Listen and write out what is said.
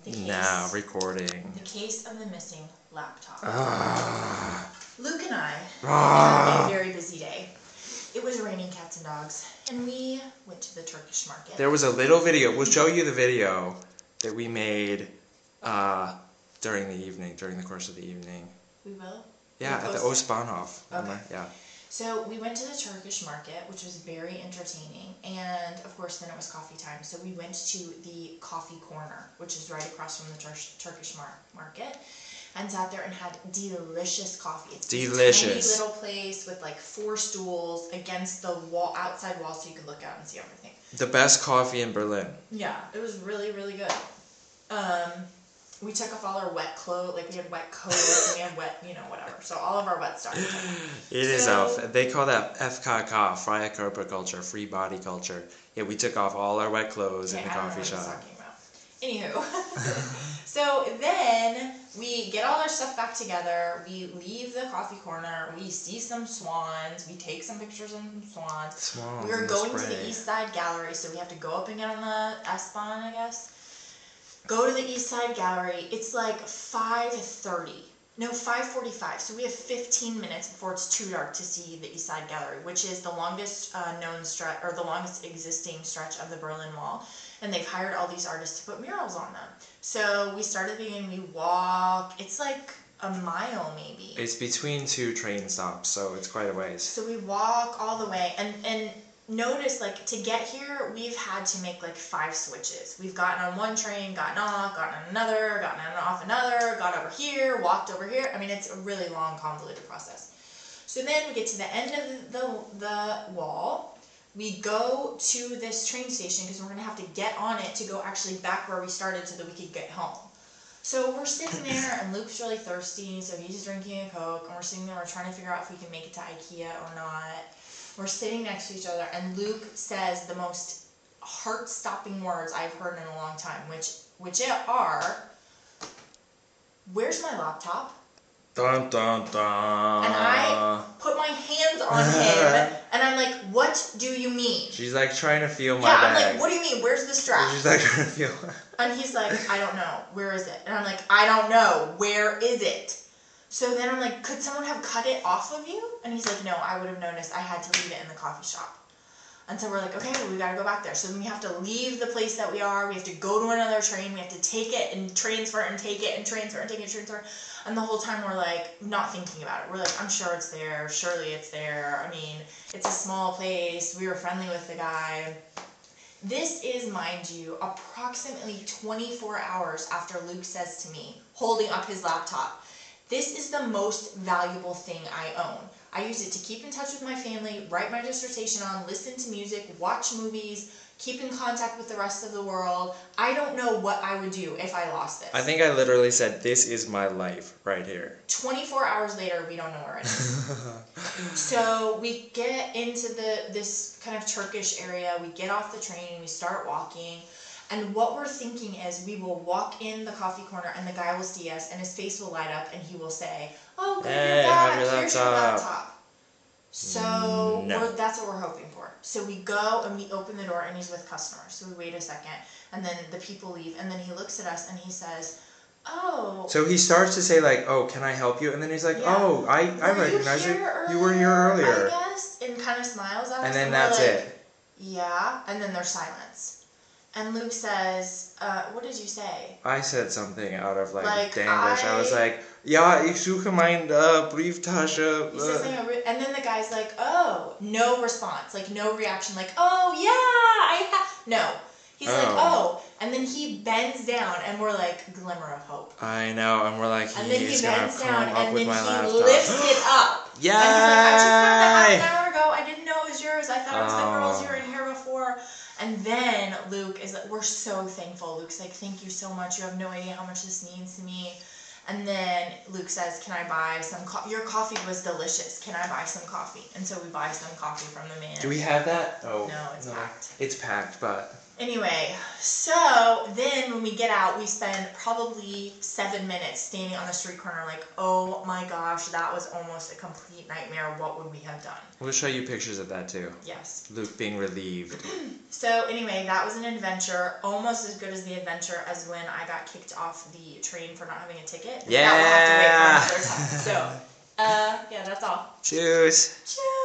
Now recording. The case of the missing laptop. Ah. Luke and I had a very busy day. It was raining cats and dogs, and we went to the Turkish market. There was a little video. We'll show you the video that we made during the course of the evening. We will? Yeah, at the Osbahnhof. Okay. Yeah. So we went to the Turkish market, which was very entertaining, and of course then it was coffee time. So we went to the coffee corner, which is right across from the Turkish market, and sat there and had delicious coffee. It's delicious. This tiny little place with like 4 stools against the wall, outside wall, so you could look out and see everything. The best coffee in Berlin. Yeah, it was really, really good. We took off all our wet clothes, like we had wet coats and we had wet, whatever. So all of our wet stuff. They call that FKK, freie Körperkultur, free body culture. Yeah, we took off all our wet clothes in the coffee shop. I don't know what I was talking about. Anywho, so then we get all our stuff back together. We leave the coffee corner. We see some swans. We take some pictures of some swans. We were going to the East Side Gallery, so we have to go up and get on the S-Bahn, I guess. Go to the East Side Gallery. It's like 5:45. So we have 15 minutes before it's too dark to see the East Side Gallery, which is the longest known stretch, or the longest existing stretch of the Berlin Wall. And they've hired all these artists to put murals on them. So we started and we walk. It's like a mile maybe. It's between 2 train stops, so it's quite a ways. So we walk all the way, and notice, like, to get here, we've had to make like 5 switches. We've gotten on one train, gotten off, gotten on another, gotten on off another, got over here, walked over here. I mean, it's a really long, convoluted process. So then we get to the end of the wall. We go to this train station because we're going to have to get on it to go actually back where we started so that we could get home. So we're sitting there, and Luke's really thirsty, so he's drinking a Coke, and we're sitting there, we're trying to figure out if we can make it to IKEA or not. We're sitting next to each other, and Luke says the most heart-stopping words I've heard in a long time, which are, "Where's my laptop?" Dun, dun, dun. And I put my hands on him, and I'm like, "What do you mean?" She's like trying to feel my bag. bag. I'm like, "What do you mean? Where's the strap?" She's like trying to feel. And he's like, "I don't know. Where is it?" And I'm like, "I don't know. Where is it?" So then I'm like, "Could someone have cut it off of you?" And he's like, "No, I would have noticed. I had to leave it in the coffee shop." And so we're like, "Okay, well, we got to go back there." So then we have to leave the place that we are. We have to go to another train. We have to take it and transfer and take it and transfer and take it and transfer. And the whole time we're like, not thinking about it. We're like, "I'm sure it's there. Surely it's there. I mean, it's a small place. We were friendly with the guy." This is, mind you, approximately 24 hours after Luke says to me, holding up his laptop, "This is the most valuable thing I own. I use it to keep in touch with my family, write my dissertation on, listen to music, watch movies, keep in contact with the rest of the world. I don't know what I would do if I lost this." I think I literally said, "This is my life right here." 24 hours later, we don't know where it is. So we get into this kind of Turkish area. We get off the train. We start walking. And what we're thinking is we will walk in the coffee corner and the guy will see us and his face will light up and he will say, "Oh, good, you're back. Here's your laptop." So that's what we're hoping for. So we go and we open the door and he's with customers. So we wait a second and then the people leave and then he looks at us and he says, "Oh." So he starts to say like, "Oh, can I help you?" And then he's like, Yeah. "Oh, I recognize you. You were here earlier." I guess, and kind of smiles at us. And then that's like, it. "Yeah," and then there's silence. And Luke says, "What did you say?" I said something out of like English. I was like, "Ja, ich suche meine Brieftasche." He says something, and then the guy's like, "Oh," no response, like no reaction, like, "Oh yeah, no." He's like, "Oh," and then he bends down, and we're like, glimmer of hope. I know, and we're like, and then he bends down, and then he lifts it up. Yay! And he's like, "I just found it half an hour ago. I didn't know it was yours. I thought it was the girls you were in here before." And then Luke is like, we're so thankful. Luke's like, "Thank you so much. You have no idea how much this means to me." And then Luke says, "Can I buy some coffee? Your coffee was delicious. Can I buy some coffee?" And so we buy some coffee from the man. Do we have that? Oh. No, it's packed. It's packed, but Anyway, so then when we get out, we spend probably 7 minutes standing on the street corner like, oh my gosh, that was almost a complete nightmare. What would we have done? We'll show you pictures of that too. Yes. Luke being relieved. So anyway, that was an adventure, almost as good as the adventure as when I got kicked off the train for not having a ticket. Yeah! That we'll have to wait for another time. So, yeah, that's all. Cheers! Cheers!